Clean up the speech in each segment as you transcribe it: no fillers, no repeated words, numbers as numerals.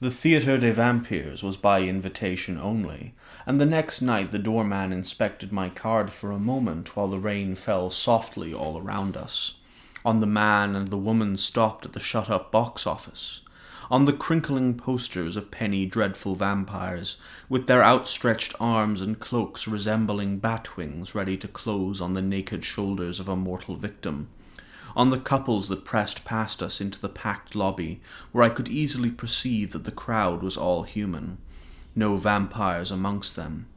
The Theatre des Vampires was by invitation only, and the next night the doorman inspected my card for a moment while the rain fell softly all around us. On the man and the woman stopped at the shut-up box office. On the crinkling posters of penny dreadful vampires, with their outstretched arms and cloaks resembling bat wings ready to close on the naked shoulders of a mortal victim. On the couples that pressed past us into the packed lobby, where I could easily perceive that the crowd was all human. No vampires amongst them.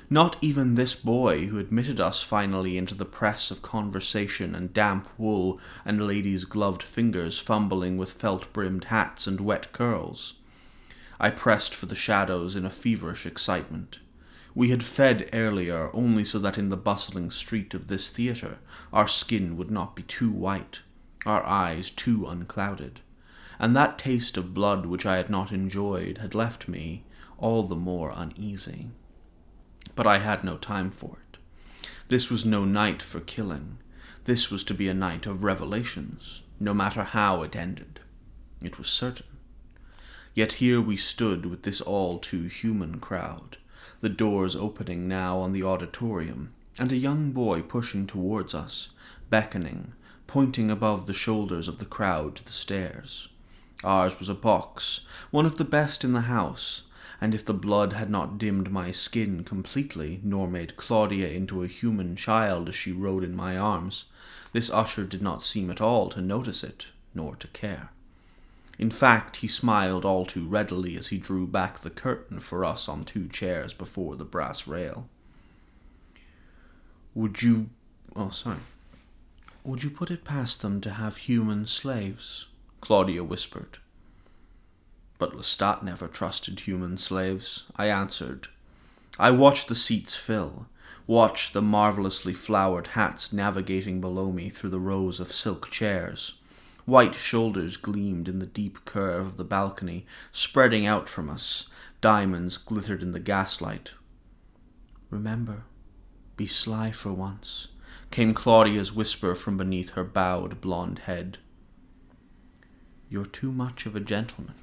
Not even this boy who admitted us finally into the press of conversation and damp wool and ladies' gloved fingers fumbling with felt-brimmed hats and wet curls. I pressed for the shadows in a feverish excitement. We had fed earlier only so that in the bustling street of this theatre our skin would not be too white, our eyes too unclouded, and that taste of blood which I had not enjoyed had left me all the more uneasy. But I had no time for it. This was no night for killing. This was to be a night of revelations, no matter how it ended. It was certain. Yet here we stood with this all-too-human crowd, the doors opening now on the auditorium, and a young boy pushing towards us, beckoning, pointing above the shoulders of the crowd to the stairs. Ours was a box, one of the best in the house, and if the blood had not dimmed my skin completely, nor made Claudia into a human child as she rode in my arms, this usher did not seem at all to notice it, nor to care. In fact, he smiled all too readily as he drew back the curtain for us on 2 chairs before the brass rail. Would you put it past them to have human slaves? Claudia whispered. But Lestat never trusted human slaves, I answered. I watched the seats fill, watched the marvelously flowered hats navigating below me through the rows of silk chairs. White shoulders gleamed in the deep curve of the balcony, spreading out from us. Diamonds glittered in the gaslight. Remember, be sly for once, came Claudia's whisper from beneath her bowed blonde head. You're too much of a gentleman.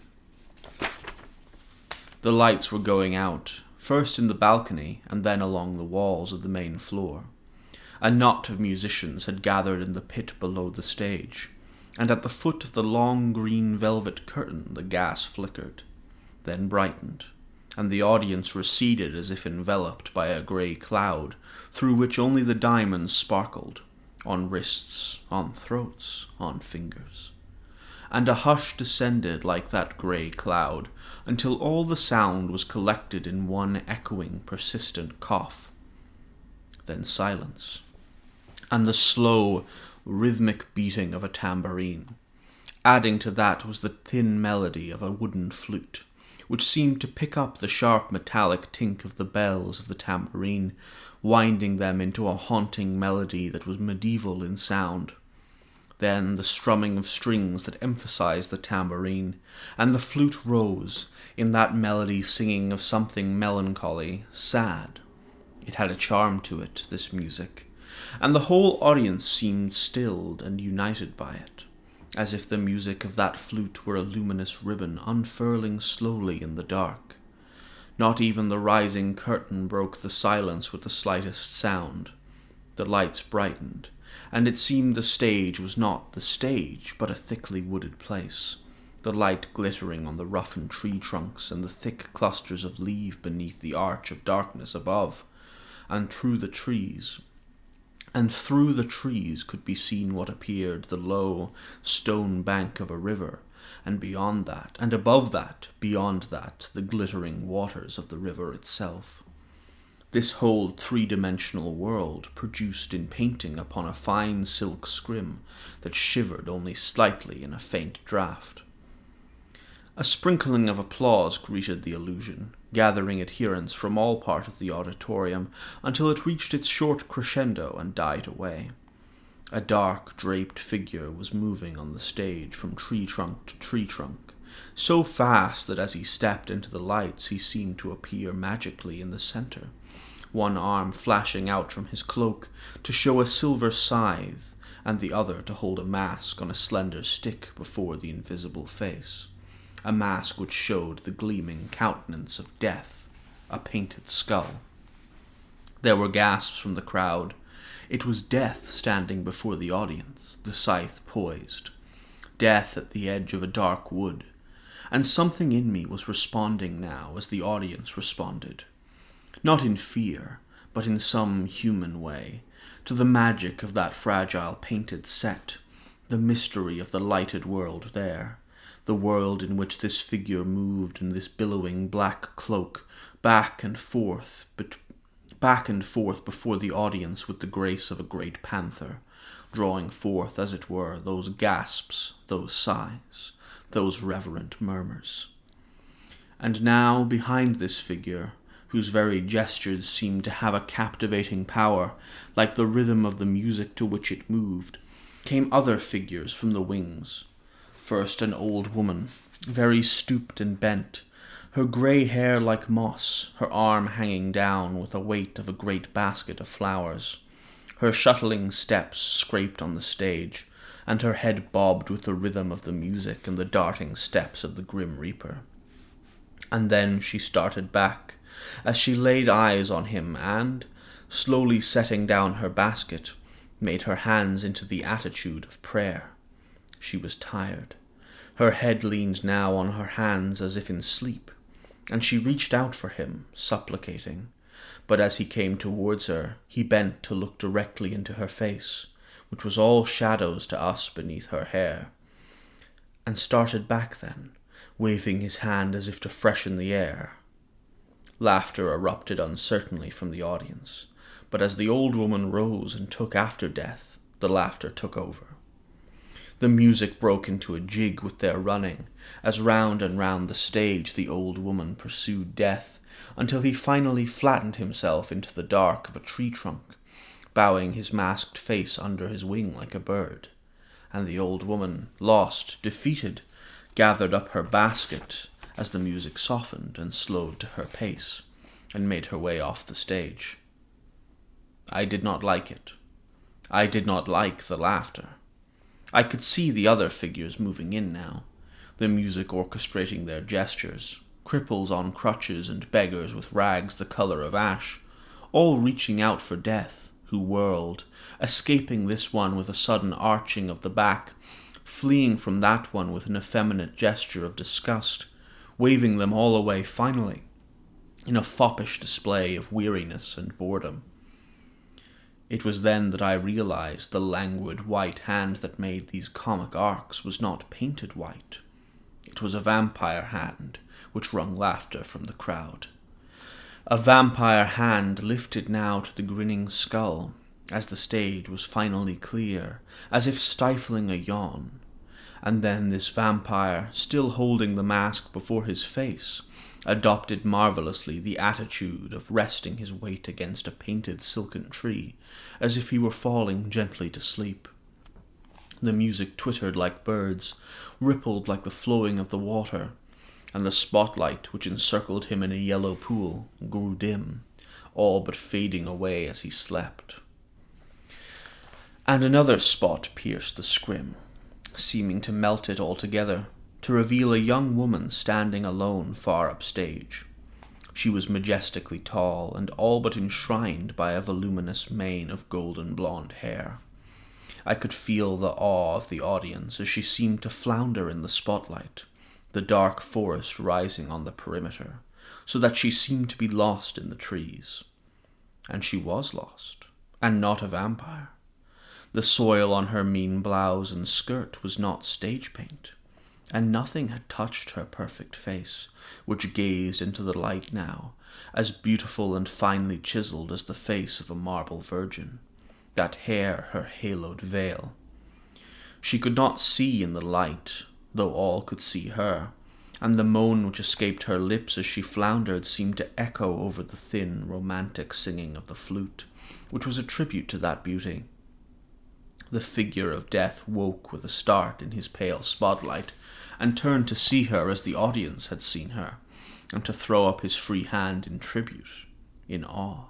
The lights were going out, first in the balcony and then along the walls of the main floor. A knot of musicians had gathered in the pit below the stage, and at the foot of the long green velvet curtain the gas flickered, then brightened, and the audience receded as if enveloped by a grey cloud through which only the diamonds sparkled, on wrists, on throats, on fingers. And a hush descended like that grey cloud, until all the sound was collected in one echoing, persistent cough. Then silence, and the slow, rhythmic beating of a tambourine. Adding to that was the thin melody of a wooden flute, which seemed to pick up the sharp metallic tink of the bells of the tambourine, winding them into a haunting melody that was medieval in sound. Then the strumming of strings that emphasized the tambourine, and the flute rose, in that melody singing of something melancholy, sad. It had a charm to it, this music, and the whole audience seemed stilled and united by it, as if the music of that flute were a luminous ribbon unfurling slowly in the dark. Not even the rising curtain broke the silence with the slightest sound. The lights brightened, and it seemed the stage was not the stage, but a thickly wooded place, the light glittering on the roughened tree trunks and the thick clusters of leaf beneath the arch of darkness above, and through the trees could be seen what appeared the low stone bank of a river, and beyond that, and above that, beyond that, the glittering waters of the river itself. This whole 3-dimensional world produced in painting upon a fine silk scrim that shivered only slightly in a faint draught. A sprinkling of applause greeted the illusion, gathering adherents from all parts of the auditorium until it reached its short crescendo and died away. A dark, draped figure was moving on the stage from tree trunk to tree trunk, so fast that as he stepped into the lights he seemed to appear magically in the center, one arm flashing out from his cloak to show a silver scythe, and the other to hold a mask on a slender stick before the invisible face. a mask which showed the gleaming countenance of death, a painted skull. There were gasps from the crowd. It was Death standing before the audience, the scythe poised. Death at the edge of a dark wood. And something in me was responding now as the audience responded. Not in fear, but in some human way, to the magic of that fragile painted set, the mystery of the lighted world there, the world in which this figure moved in this billowing black cloak, back and forth before the audience with the grace of a great panther, drawing forth, as it were, those gasps, those sighs, those reverent murmurs. And now, behind this figure, whose very gestures seemed to have a captivating power, like the rhythm of the music to which it moved, came other figures from the wings. First an old woman, very stooped and bent, her grey hair like moss, her arm hanging down with the weight of a great basket of flowers. Her shuttling steps scraped on the stage, and her head bobbed with the rhythm of the music and the darting steps of the Grim Reaper. And then she started back, as she laid eyes on him and, slowly setting down her basket, made her hands into the attitude of prayer. She was tired. Her head leaned now on her hands as if in sleep, and she reached out for him, supplicating. But as he came towards her, he bent to look directly into her face, which was all shadows to us beneath her hair, and started back then, waving his hand as if to freshen the air. Laughter erupted uncertainly from the audience, but as the old woman rose and took after Death, the laughter took over. The music broke into a jig with their running, as round and round the stage the old woman pursued Death, until he finally flattened himself into the dark of a tree trunk, bowing his masked face under his wing like a bird, and the old woman, lost, defeated, gathered up her basket as the music softened and slowed to her pace, and made her way off the stage. I did not like it. I did not like the laughter. I could see the other figures moving in now, the music orchestrating their gestures, cripples on crutches and beggars with rags the color of ash, all reaching out for Death, who whirled, escaping this one with a sudden arching of the back, fleeing from that one with an effeminate gesture of disgust, waving them all away finally, in a foppish display of weariness and boredom. It was then that I realized the languid white hand that made these comic arcs was not painted white. It was a vampire hand, which wrung laughter from the crowd. A vampire hand lifted now to the grinning skull, as the stage was finally clear, as if stifling a yawn. And then this vampire, still holding the mask before his face, adopted marvelously the attitude of resting his weight against a painted silken tree, as if he were falling gently to sleep. The music twittered like birds, rippled like the flowing of the water, and the spotlight which encircled him in a yellow pool grew dim, all but fading away as he slept. And another spot pierced the scrim, seeming to melt it altogether, to reveal a young woman standing alone far upstage. She was majestically tall and all but enshrined by a voluminous mane of golden blonde hair. I could feel the awe of the audience as she seemed to flounder in the spotlight, the dark forest rising on the perimeter, so that she seemed to be lost in the trees. And she was lost, and not a vampire. The soil on her mean blouse and skirt was not stage paint, and nothing had touched her perfect face, which gazed into the light now, as beautiful and finely chiseled as the face of a marble virgin, that hair her haloed veil. She could not see in the light, though all could see her, and the moan which escaped her lips as she floundered seemed to echo over the thin, romantic singing of the flute, which was a tribute to that beauty. The figure of Death woke with a start in his pale spotlight, and turned to see her as the audience had seen her, and to throw up his free hand in tribute, in awe.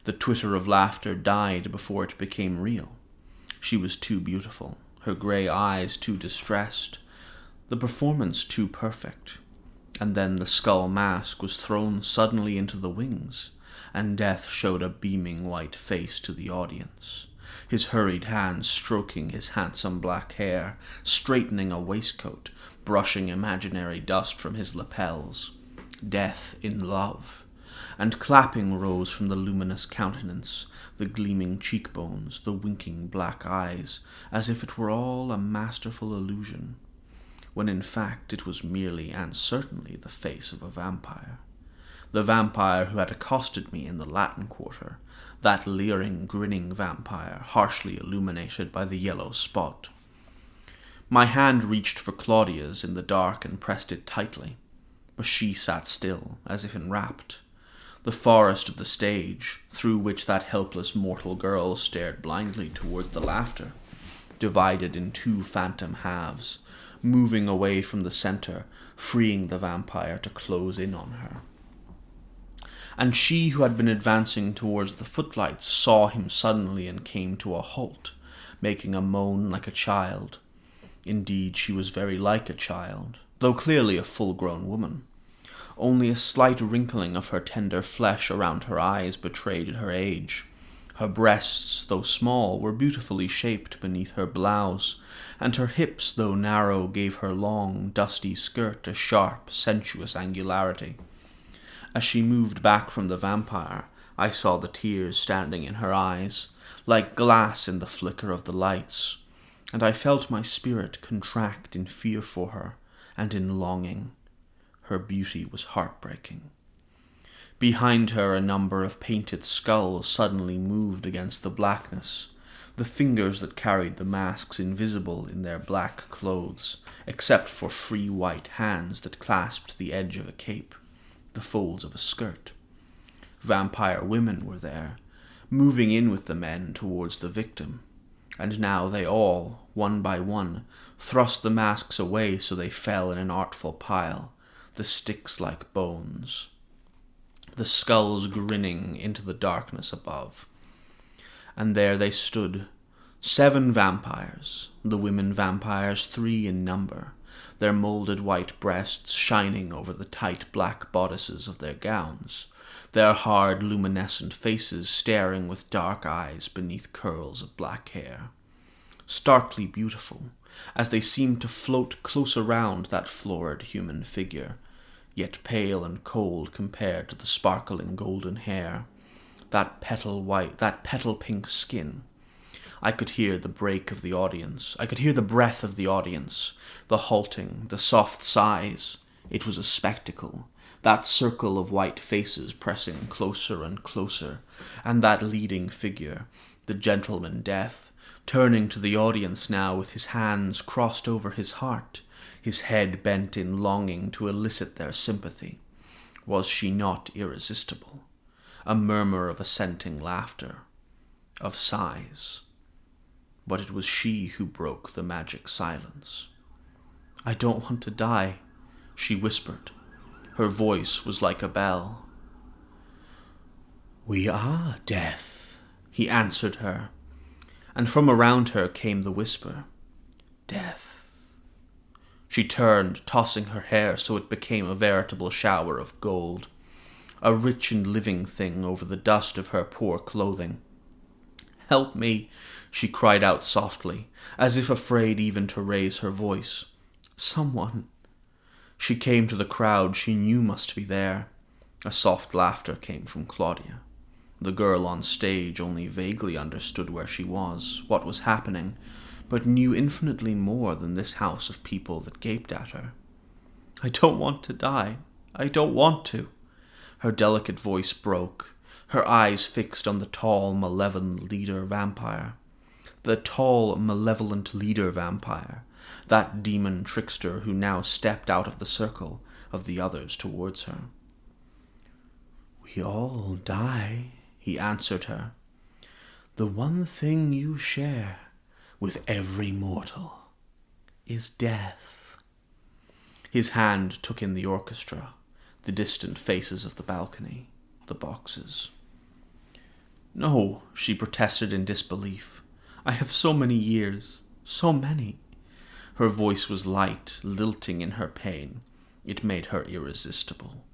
The twitter of laughter died before it became real. She was too beautiful, her grey eyes too distressed, The performance too perfect. And then the skull mask was thrown suddenly into the wings, and Death showed a beaming white face to the audience, his hurried hands stroking his handsome black hair, straightening a waistcoat, brushing imaginary dust from his lapels. Death in love. And clapping rose from the luminous countenance, the gleaming cheekbones, the winking black eyes, as if it were all a masterful illusion, when in fact it was merely and certainly the face of a vampire. The vampire who had accosted me in the Latin Quarter, that leering, grinning vampire, harshly illuminated by the yellow spot. My hand reached for Claudia's in the dark and pressed it tightly, but she sat still, as if enwrapped. The forest of the stage, through which that helpless mortal girl stared blindly towards the laughter, divided in two phantom halves, moving away from the center, freeing the vampire to close in on her. And she who had been advancing towards the footlights saw him suddenly and came to a halt, making a moan like a child. Indeed, she was very like a child, though clearly a full-grown woman. Only a slight wrinkling of her tender flesh around her eyes betrayed her age. Her breasts, though small, were beautifully shaped beneath her blouse, and her hips, though narrow, gave her long, dusty skirt a sharp, sensuous angularity. As she moved back from the vampire, I saw the tears standing in her eyes, like glass in the flicker of the lights, and I felt my spirit contract in fear for her and in longing. Her beauty was heartbreaking. Behind her a number of painted skulls suddenly moved against the blackness, the fingers that carried the masks invisible in their black clothes, except for free white hands that clasped the edge of a cape, the folds of a skirt. Vampire women were there, moving in with the men towards the victim, and now they all, one by one, thrust the masks away so they fell in an artful pile, the sticks like bones, the skulls grinning into the darkness above. And there they stood, 7 vampires, the women vampires 3 in number, their molded white breasts shining over the tight black bodices of their gowns, their hard luminescent faces staring with dark eyes beneath curls of black hair. Starkly beautiful, as they seemed to float close around that florid human figure, yet pale and cold compared to the sparkling golden hair, that petal pink skin. I could hear the break of the audience. I could hear the breath of the audience, the halting, the soft sighs. It was a spectacle, that circle of white faces pressing closer and closer, and that leading figure, the gentleman Death, turning to the audience now with his hands crossed over his heart, his head bent in longing to elicit their sympathy. Was she not irresistible? A murmur of assenting laughter, of sighs. But it was she who broke the magic silence. "I don't want to die," she whispered. Her voice was like a bell. "We are Death," he answered her, and from around her came the whisper, "Death." She turned, tossing her hair so it became a veritable shower of gold, a rich and living thing over the dust of her poor clothing. "Help me," she cried out softly, as if afraid even to raise her voice. "Someone." She came to the crowd she knew must be there. A soft laughter came from Claudia. The girl on stage only vaguely understood where she was, what was happening, but knew infinitely more than this house of people that gaped at her. "I don't want to die. I don't want to." Her delicate voice broke, her eyes fixed on the tall, malevolent leader vampire. The tall, malevolent leader vampire, that demon trickster who now stepped out of the circle of the others towards her. "We all die," he answered her. "The one thing you share with every mortal is death." His hand took in the orchestra, the distant faces of the balcony, the boxes. "No," she protested in disbelief. "I have so many years, so many. Her voice was light, lilting in her pain. It made her irresistible,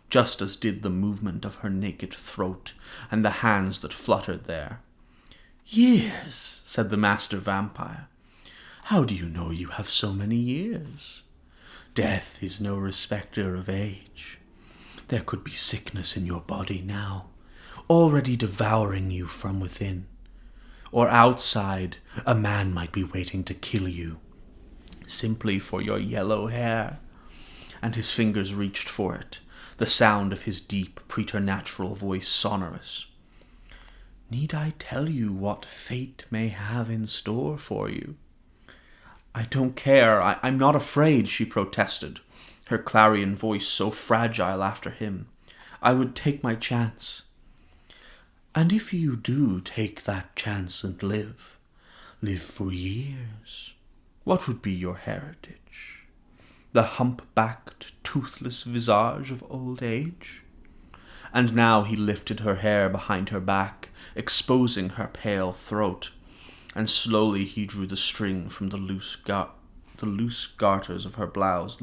just as did the movement of her naked throat and the hands that fluttered there. "Years," said the master vampire. "How do you know you have so many years? Death is no respecter of age. There could be sickness in your body now, already devouring you from within. Or outside, a man might be waiting to kill you, simply for your yellow hair." And his fingers reached for it, the sound of his deep, preternatural voice sonorous. "Need I tell you what fate may have in store for you?" "I don't care. I'm not afraid," she protested, her clarion voice so fragile after him. "I would take my chance." "And if you do take that chance and live for years, what would be your heritage? The hump-backed, toothless visage of old age?" And now he lifted her hair behind her back, exposing her pale throat, and slowly he drew the string from the loose gathers of her blouse.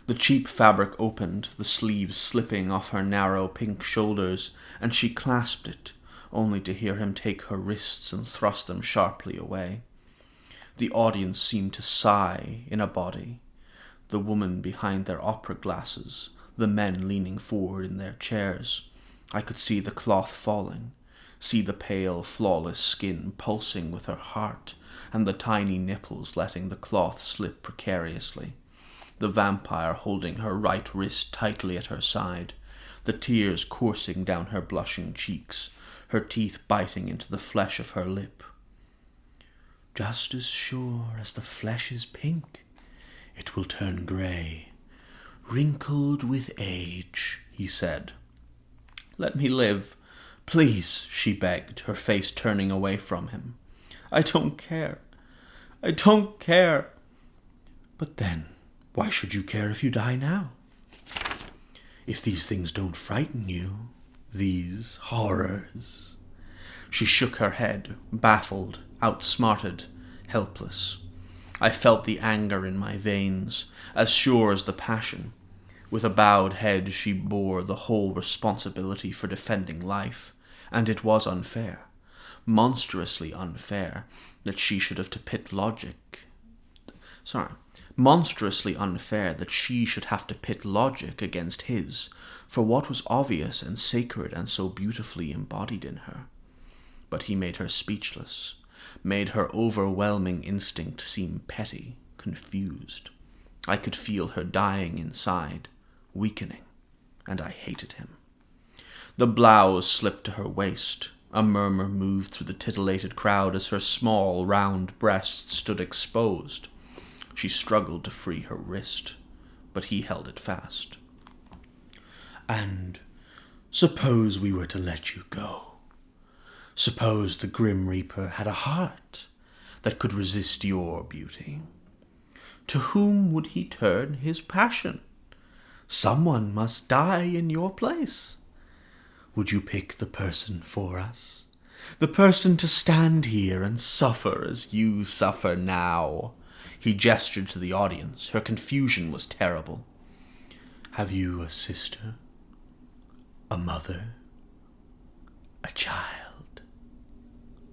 The cheap fabric opened, the sleeves slipping off her narrow pink shoulders, and she clasped it, only to hear him take her wrists and thrust them sharply away. The audience seemed to sigh in a body. The woman behind their opera glasses, the men leaning forward in their chairs. I could see the cloth falling, see the pale, flawless skin pulsing with her heart, and the tiny nipples letting the cloth slip precariously. The vampire holding her right wrist tightly at her side, the tears coursing down her blushing cheeks, her teeth biting into the flesh of her lip. "Just as sure as the flesh is pink, it will turn grey, wrinkled with age," he said. "Let me live, please," she begged, her face turning away from him. "I don't care. I don't care." "But then, why should you care if you die now? If these things don't frighten you, these horrors." She shook her head, baffled, outsmarted, helpless. I felt the anger in my veins, as sure as the passion. With a bowed head she bore the whole responsibility for defending life, and it was unfair, monstrously unfair, that she should have to pit logic. Monstrously unfair that she should have to pit logic against his, for what was obvious and sacred and so beautifully embodied in her. But he made her speechless, made her overwhelming instinct seem petty, confused. I could feel her dying inside, weakening, and I hated him. The blouse slipped to her waist. A murmur moved through the titillated crowd as her small, round breast stood exposed. She struggled to free her wrist, but he held it fast. "And suppose we were to let you go. Suppose the Grim Reaper had a heart that could resist your beauty. To whom would he turn his passion? Someone must die in your place. Would you pick the person for us? The person to stand here and suffer as you suffer now?" He gestured to the audience. Her confusion was terrible. "Have you a sister? A mother? A child?"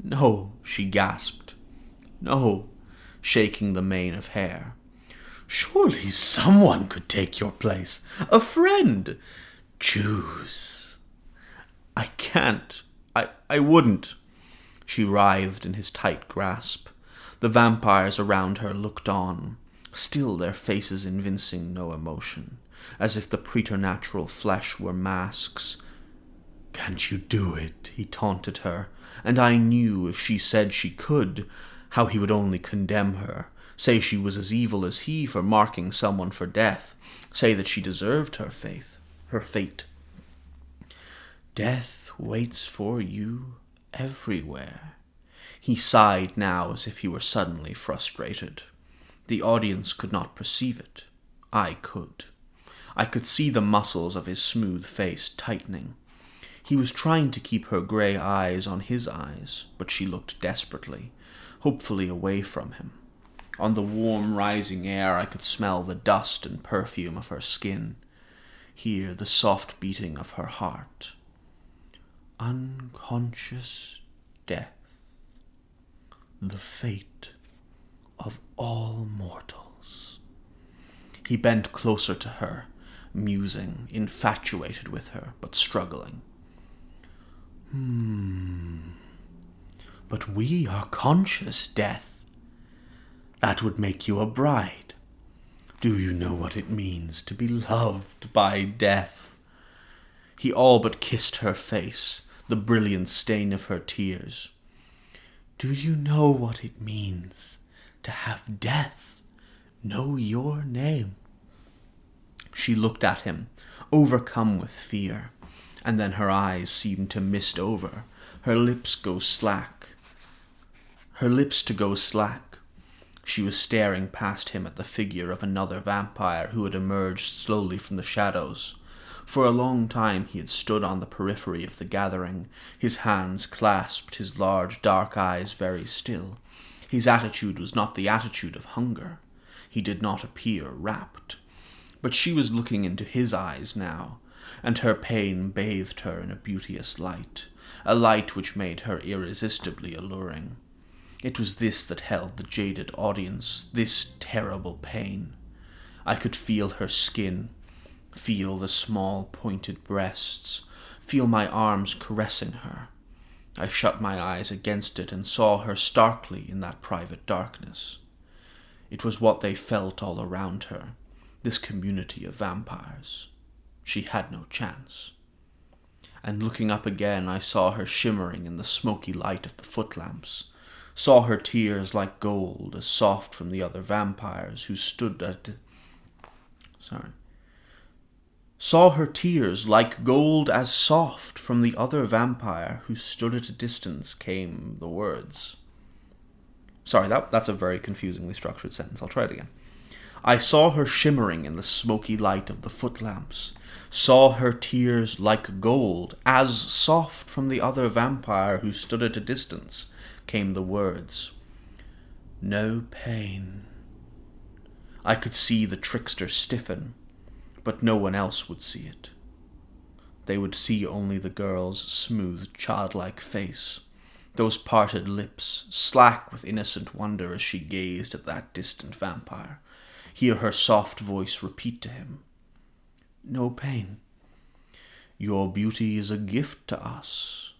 "No," she gasped. "No," shaking the mane of hair. "Surely someone could take your place. A friend. Choose." "I can't. I wouldn't." She writhed in his tight grasp. The vampires around her looked on, still their faces evincing no emotion, as if the preternatural flesh were masks. "Can't you do it?" he taunted her, and I knew if she said she could, how he would only condemn her, say she was as evil as he for marking someone for death, say that she deserved her fate. "Death waits for you everywhere." He sighed now as if he were suddenly frustrated. The audience could not perceive it. I could. I could see the muscles of his smooth face tightening. He was trying to keep her grey eyes on his eyes, but she looked desperately, hopefully away from him. On the warm rising air I could smell the dust and perfume of her skin, hear the soft beating of her heart. Unconscious death, the fate of all mortals. He bent closer to her, musing, infatuated with her, but struggling. But we are conscious, Death. That would make you a bride. Do you know what it means to be loved by Death? He all but kissed her face, the brilliant stain of her tears. Do you know what it means to have Death know your name? She looked at him, overcome with fear, and then her eyes seemed to mist over, her lips to go slack. She was staring past him at the figure of another vampire who had emerged slowly from the shadows. For a long time he had stood on the periphery of the gathering, his hands clasped, his large dark eyes very still. His attitude was not the attitude of hunger. He did not appear rapt. But she was looking into his eyes now, and her pain bathed her in a beauteous light, a light which made her irresistibly alluring. It was this that held the jaded audience, this terrible pain. I could feel her skin, feel the small pointed breasts, feel my arms caressing her. I shut my eyes against it and saw her starkly in that private darkness. It was what they felt all around her, this community of vampires. She had no chance. And looking up again, I saw her shimmering in the smoky light of the footlamps, saw her tears like gold as soft from the other vampires who stood at... Saw her tears like gold as soft from the other vampire who stood at a distance came the words. That's a very confusingly structured sentence. I'll try it again. I saw her shimmering in the smoky light of the footlamps, saw her tears like gold, as soft from the other vampire who stood at a distance, came the words. No pain. I could see the trickster stiffen, but no one else would see it. They would see only the girl's smooth, childlike face, those parted lips, slack with innocent wonder as she gazed at that distant vampire, hear her soft voice repeat to him, no pain. Your beauty is a gift to us.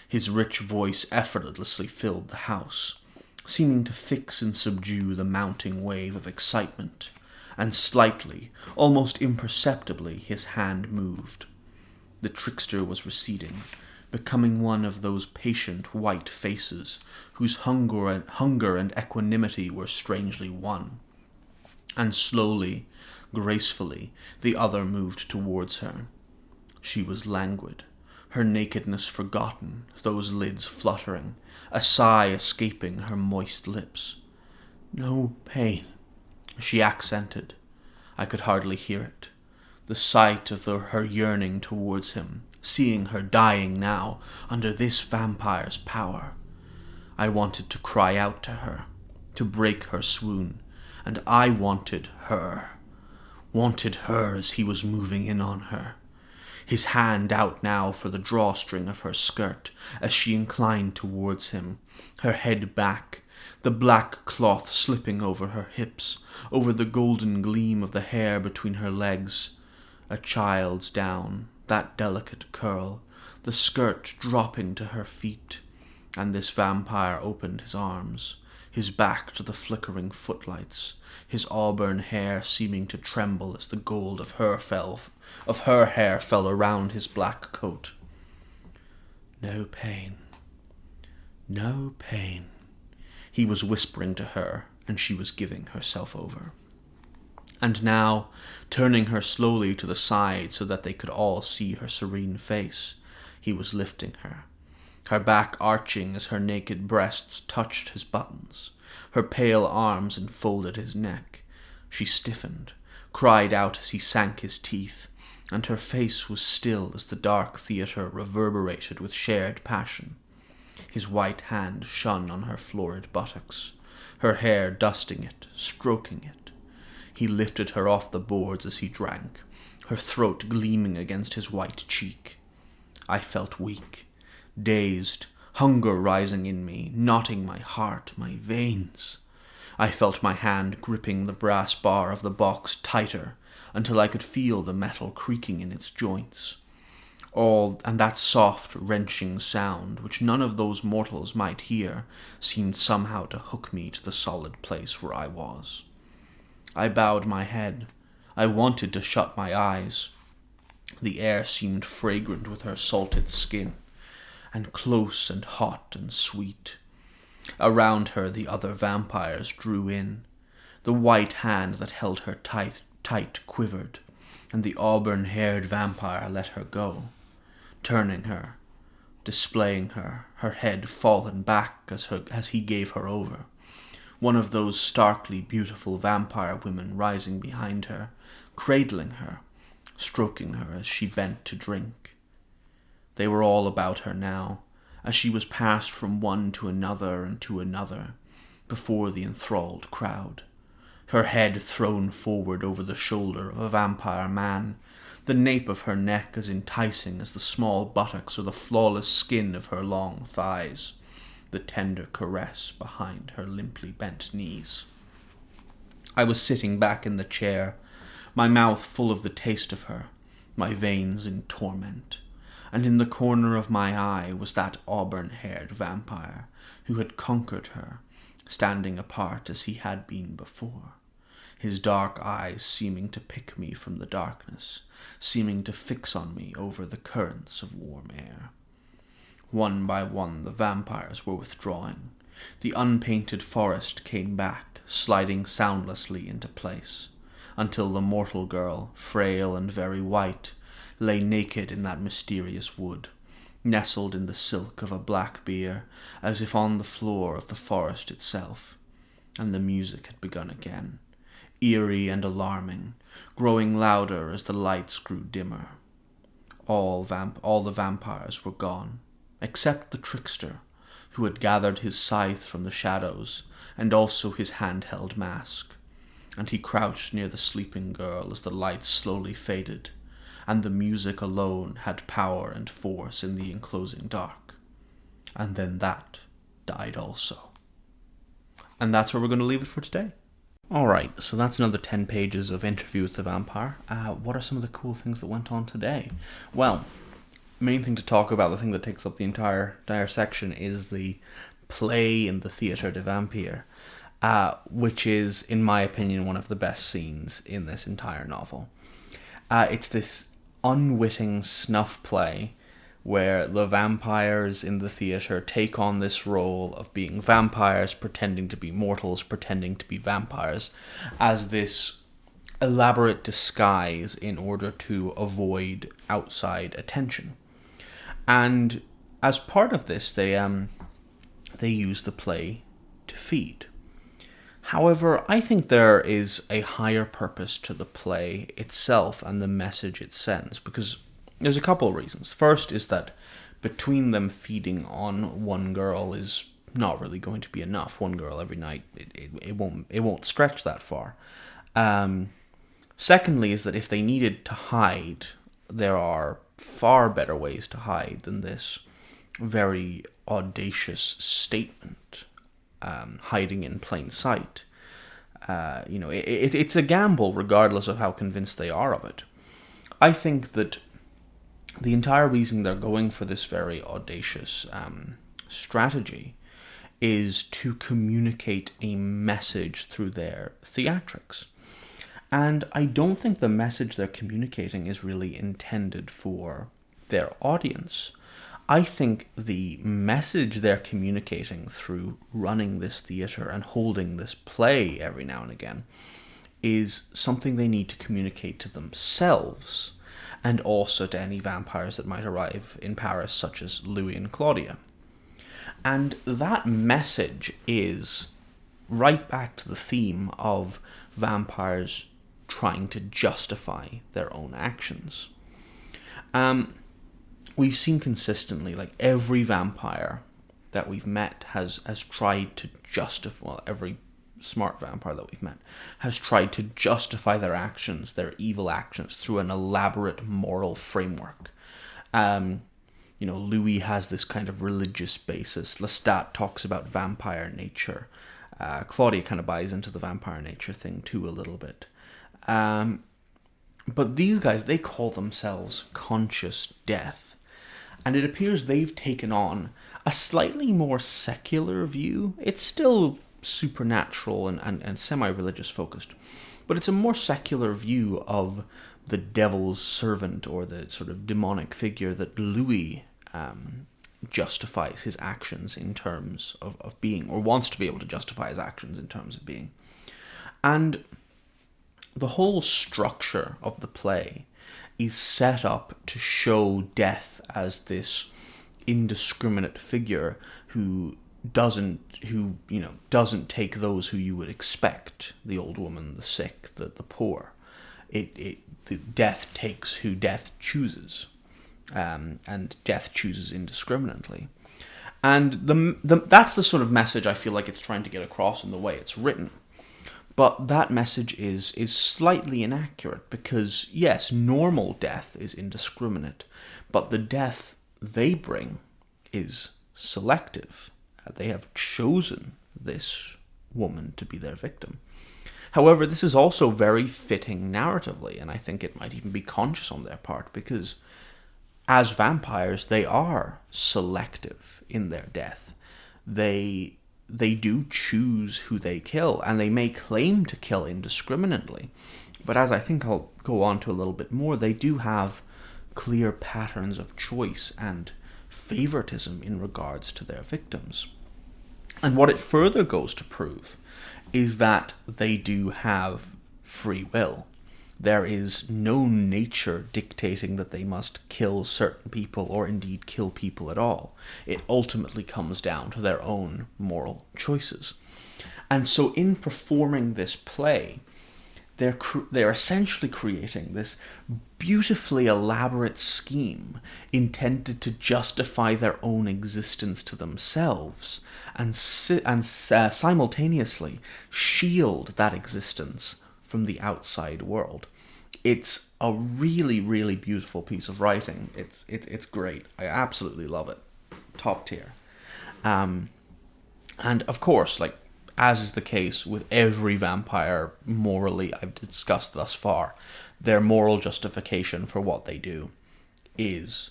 His rich voice effortlessly filled the house, seeming to fix and subdue the mounting wave of excitement, and slightly, almost imperceptibly, his hand moved. The trickster was receding, becoming one of those patient white faces whose hunger and equanimity were strangely one. And slowly, gracefully, the other moved towards her. She was languid, her nakedness forgotten, those lids fluttering, a sigh escaping her moist lips. No pain, she accented. I could hardly hear it. The sight of her yearning towards him, seeing her dying now under this vampire's power. I wanted to cry out to her, to break her swoon, and I wanted her as he was moving in on her. His hand out now for the drawstring of her skirt as she inclined towards him, her head back, the black cloth slipping over her hips, over the golden gleam of the hair between her legs. A child's down, that delicate curl, the skirt dropping to her feet, and this vampire opened his arms, his back to the flickering footlights, his auburn hair seeming to tremble as the gold of her hair fell around his black coat. No pain, no pain, he was whispering to her, and she was giving herself over. And now, turning her slowly to the side so that they could all see her serene face, he was lifting her, her back arching as her naked breasts touched his buttons. Her pale arms enfolded his neck. She stiffened, cried out as he sank his teeth, and her face was still as the dark theatre reverberated with shared passion. His white hand shone on her florid buttocks, her hair dusting it, stroking it. He lifted her off the boards as he drank, her throat gleaming against his white cheek. I felt weak, dazed, hunger rising in me, knotting my heart, my veins. I felt my hand gripping the brass bar of the box tighter until I could feel the metal creaking in its joints. And that soft, wrenching sound, which none of those mortals might hear, seemed somehow to hook me to the solid place where I was. I bowed my head. I wanted to shut my eyes. The air seemed fragrant with her salted skin, and close and hot and sweet. Around her the other vampires drew in. The white hand that held her tight quivered, and the auburn-haired vampire let her go, turning her, displaying her head fallen back as he gave her over. One of those starkly beautiful vampire women rising behind her, cradling her, stroking her as she bent to drink. They were all about her now, as she was passed from one to another and to another, before the enthralled crowd, her head thrown forward over the shoulder of a vampire man, the nape of her neck as enticing as the small buttocks or the flawless skin of her long thighs, the tender caress behind her limply bent knees. I was sitting back in the chair, my mouth full of the taste of her, my veins in torment, and in the corner of my eye was that auburn-haired vampire who had conquered her, standing apart as he had been before, his dark eyes seeming to pick me from the darkness, seeming to fix on me over the currents of warm air. One by one the vampires were withdrawing. The unpainted forest came back, sliding soundlessly into place, until the mortal girl, frail and very white, lay naked in that mysterious wood, nestled in the silk of a black bier, as if on the floor of the forest itself. And the music had begun again, eerie and alarming, growing louder as the lights grew dimmer. All the vampires were gone, except the trickster, who had gathered his scythe from the shadows, and also his handheld mask. And he crouched near the sleeping girl as the lights slowly faded, and the music alone had power and force in the enclosing dark. And then that died also. And that's where we're going to leave it for today. Alright, so that's another 10 pages of Interview with the Vampire. What are some of the cool things that went on today? Well, main thing to talk about, the thing that takes up the entire section, is the play in the Theatre de Vampire, which is, in my opinion, one of the best scenes in this entire novel. It's this unwitting snuff play where the vampires in the theatre take on this role of being vampires, pretending to be mortals, pretending to be vampires, as this elaborate disguise in order to avoid outside attention. And as part of this, they use the play to feed. However, I think there is a higher purpose to the play itself and the message it sends, because there's a couple of reasons. First is that between them feeding on one girl is not really going to be enough. One girl every night, it won't stretch that far. Secondly is that if they needed to hide, there are far better ways to hide than this very audacious statement, hiding in plain sight. It's a gamble regardless of how convinced they are of it. I think that the entire reason they're going for this very audacious strategy is to communicate a message through their theatrics. And I don't think the message they're communicating is really intended for their audience. I think the message they're communicating through running this theatre and holding this play every now and again is something they need to communicate to themselves, and also to any vampires that might arrive in Paris, such as Louis and Claudia. And that message is right back to the theme of vampires trying to justify their own actions. We've seen consistently, like every vampire that we've met has tried to justify, well, every smart vampire that we've met has tried to justify their actions, their evil actions, through an elaborate moral framework. Louis has this kind of religious basis. Lestat talks about vampire nature. Claudia kind of buys into the vampire nature thing too a little bit. But these guys, they call themselves conscious death. And it appears they've taken on a slightly more secular view. It's still supernatural and semi-religious focused, but it's a more secular view of the devil's servant, or the sort of demonic figure that Louis justifies his actions in terms of being, or wants to be able to justify his actions in terms of being. And the whole structure of the play is set up to show death as this indiscriminate figure who doesn't take those who you would expect, the old woman, the sick, the poor. The death takes who death chooses, and death chooses indiscriminately. And that's the sort of message I feel like it's trying to get across in the way it's written. But that message is slightly inaccurate, because yes, normal death is indiscriminate, but the death they bring is selective. They have chosen this woman to be their victim. However, this is also very fitting narratively, and I think it might even be conscious on their part, because as vampires, they are selective in their death. They do choose who they kill, and they may claim to kill indiscriminately. But as I think I'll go on to a little bit more, they do have clear patterns of choice and favoritism in regards to their victims. And what it further goes to prove is that they do have free will. There is no nature dictating that they must kill certain people, or indeed kill people at all. It ultimately comes down to their own moral choices. And so in performing this play, they're essentially creating this beautifully elaborate scheme intended to justify their own existence to themselves, and simultaneously shield that existence from the outside world. It's a really, really beautiful piece of writing. It's great. I absolutely love it. Top tier. And of course, like, as is the case with every vampire morally I've discussed thus far, their moral justification for what they do is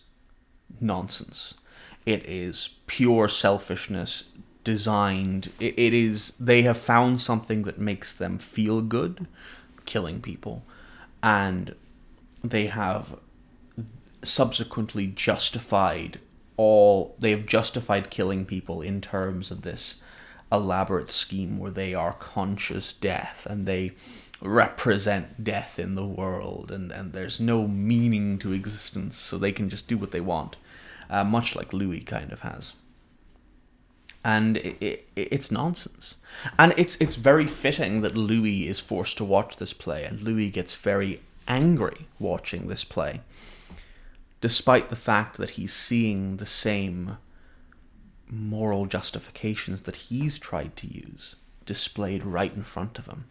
nonsense. It is pure selfishness designed. They have found something that makes them feel good, killing people, and they have subsequently justified killing people in terms of this elaborate scheme where they are conscious death and they represent death in the world, and there's no meaning to existence, so they can just do what they want, much like Louis kind of has. And it's nonsense. And it's very fitting that Louis is forced to watch this play, and Louis gets very angry watching this play, despite the fact that he's seeing the same moral justifications that he's tried to use displayed right in front of him.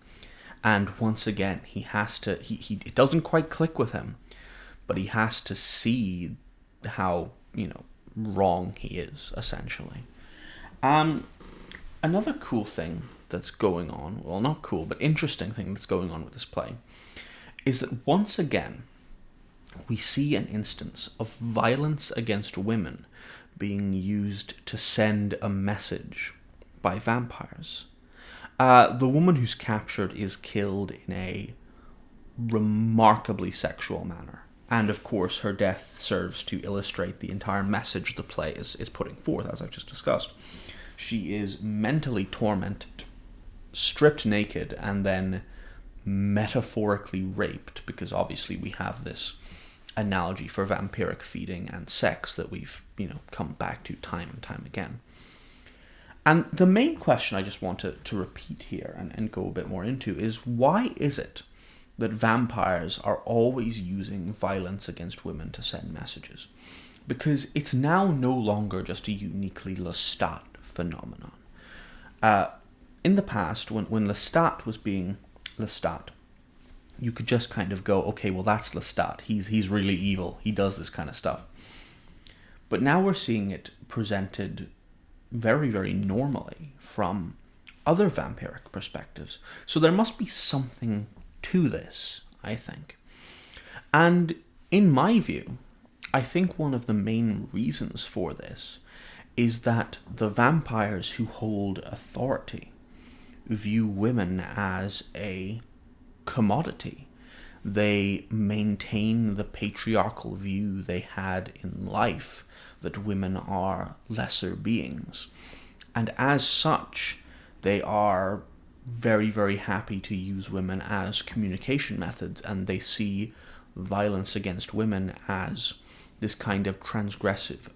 And once again, he has to, it doesn't quite click with him, but he has to see how, wrong he is, essentially. Another cool thing that's going on, well, not cool, but interesting thing that's going on with this play, is that once again, we see an instance of violence against women being used to send a message by vampires. The woman who's captured is killed in a remarkably sexual manner. And of course, her death serves to illustrate the entire message the play is putting forth, as I've just discussed. She is mentally tormented, stripped naked, and then metaphorically raped, because obviously we have this analogy for vampiric feeding and sex that we've, come back to time and time again. And the main question I just want to repeat here and go a bit more into is, why is it that vampires are always using violence against women to send messages? because it's now no longer just a uniquely Lestat phenomenon. In the past, when Lestat was being Lestat, you could just kind of go, okay, well, that's Lestat. He's really evil. He does this kind of stuff. But now we're seeing it presented very, very normally from other vampiric perspectives. So there must be something to this, I think. And in my view, I think one of the main reasons for this is that the vampires who hold authority view women as a commodity. They maintain the patriarchal view they had in life, that women are lesser beings. And as such, they are very, very happy to use women as communication methods, and they see violence against women as this kind of transgressive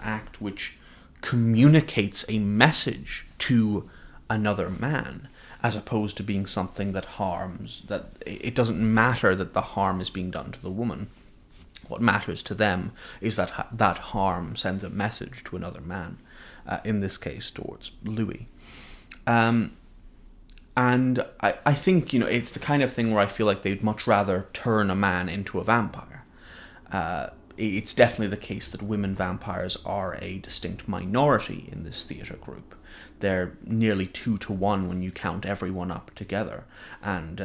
act which communicates a message to another man, as opposed to being something that harms, that it doesn't matter that the harm is being done to the woman. What matters to them is that that harm sends a message to another man, in this case towards Louis. And I think, it's the kind of thing where I feel like they'd much rather turn a man into a vampire. It's definitely the case that women vampires are a distinct minority in this theatre group. They're nearly 2-to-1 when you count everyone up together. And,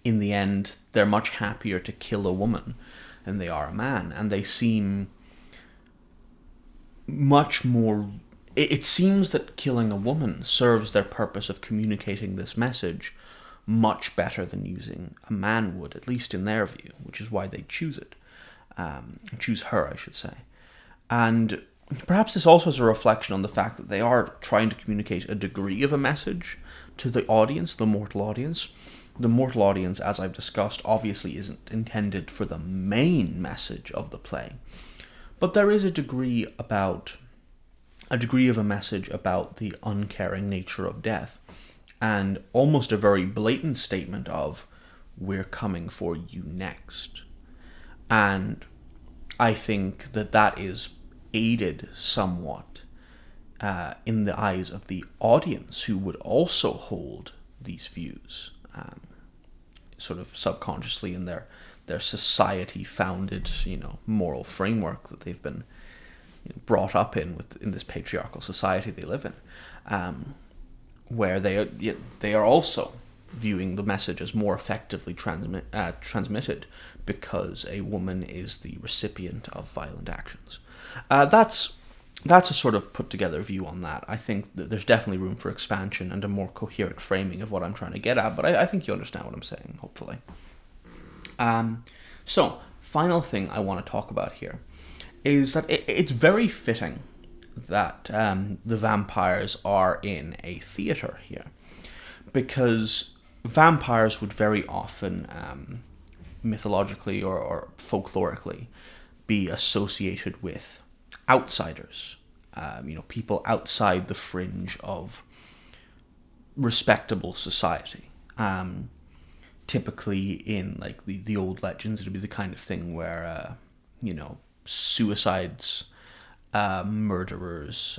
in the end, they're much happier to kill a woman than they are a man. And they seem much more... It seems that killing a woman serves their purpose of communicating this message much better than using a man would, at least in their view, which is why they choose it. Choose her, I should say. And perhaps this also is a reflection on the fact that they are trying to communicate a degree of a message to the audience, the mortal audience. The mortal audience, as I've discussed, obviously isn't intended for the main message of the play. But there is a degree of a message about the uncaring nature of death, and almost a very blatant statement of, we're coming for you next. And I think that is aided somewhat in the eyes of the audience, who would also hold these views, sort of subconsciously in their society-founded, moral framework that they've been brought up in this patriarchal society they live in, where they are also viewing the message as more effectively transmitted because a woman is the recipient of violent actions. That's a sort of put together view on that. I think that there's definitely room for expansion and a more coherent framing of what I'm trying to get at, but I think you understand what I'm saying, hopefully. So, final thing I want to talk about here is that it's very fitting that the vampires are in a theatre here, because vampires would very often, mythologically or folklorically, be associated with outsiders, people outside the fringe of respectable society. Typically in like the old legends, it'd be the kind of thing where, suicides, murderers,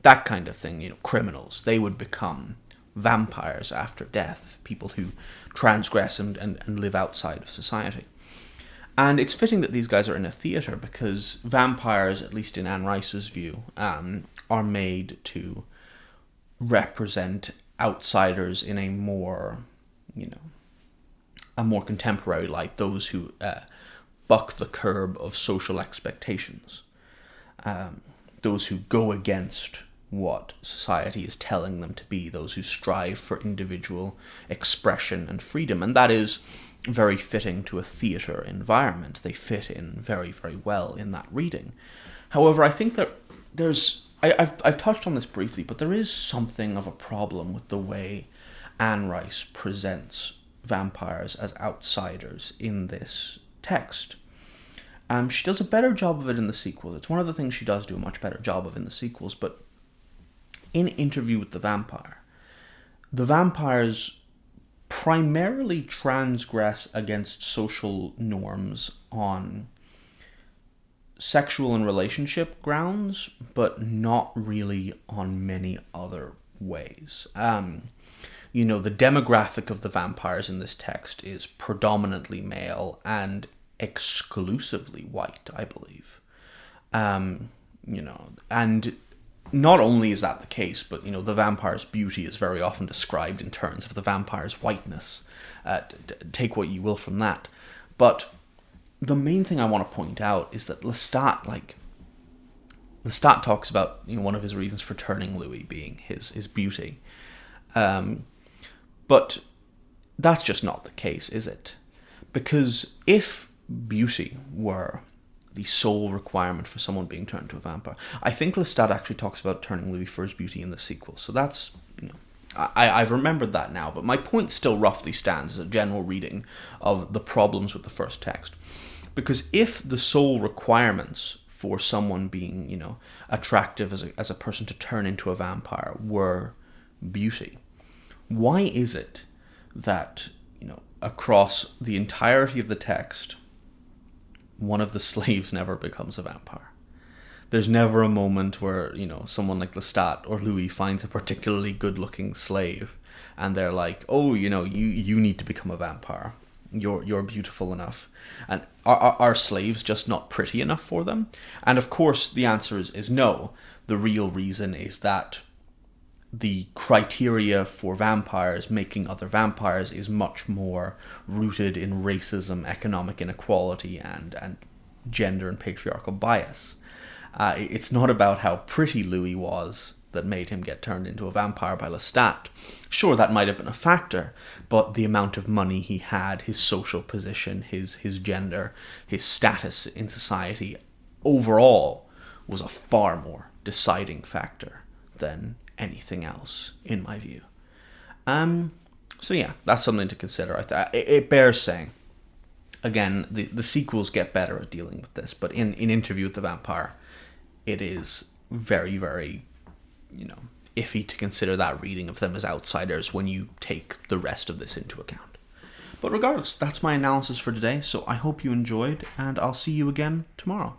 that kind of thing, criminals, they would become vampires after death, people who transgress and live outside of society. And it's fitting that these guys are in a theatre, because vampires, at least in Anne Rice's view, are made to represent outsiders in a more, a more contemporary light, those who buck the curb of social expectations, those who go against what society is telling them to be, those who strive for individual expression and freedom. And that is very fitting to a theatre environment. They fit in very, very well in that reading. However, I think that I've touched on this briefly, but there is something of a problem with the way Anne Rice presents vampires as outsiders in this text. She does a better job of it in the sequels. It's one of the things she does do a much better job of in the sequels, but in Interview with the Vampire, the vampires primarily transgress against social norms on sexual and relationship grounds, but not really on many other ways. The demographic of the vampires in this text is predominantly male and exclusively white, I believe. And not only is that the case, but, the vampire's beauty is very often described in terms of the vampire's whiteness. Take what you will from that. But the main thing I want to point out is that Lestat talks about, one of his reasons for turning Louis being his beauty. But that's just not the case, is it? Because if beauty were the sole requirement for someone being turned into a vampire, I think Lestat actually talks about turning Louis for his beauty in the sequel. So that's, I've remembered that now, but my point still roughly stands as a general reading of the problems with the first text. Because if the sole requirements for someone being, attractive as a person to turn into a vampire were beauty, why is it that, across the entirety of the text, one of the slaves never becomes a vampire? There's never a moment where, someone like Lestat or Louis finds a particularly good-looking slave and they're like, oh, you need to become a vampire. You're beautiful enough. And are slaves just not pretty enough for them? And of course the answer is no. The real reason is that the criteria for vampires making other vampires is much more rooted in racism, economic inequality, and gender and patriarchal bias. It's not about how pretty Louis was that made him get turned into a vampire by Lestat. Sure, that might have been a factor, but the amount of money he had, his social position, his gender, his status in society, overall, was a far more deciding factor than anything else, in my view. So yeah, that's something to consider. It bears saying. Again, the sequels get better at dealing with this, but in Interview with the Vampire, it is very, very, iffy to consider that reading of them as outsiders when you take the rest of this into account. But regardless, that's my analysis for today, so I hope you enjoyed, and I'll see you again tomorrow.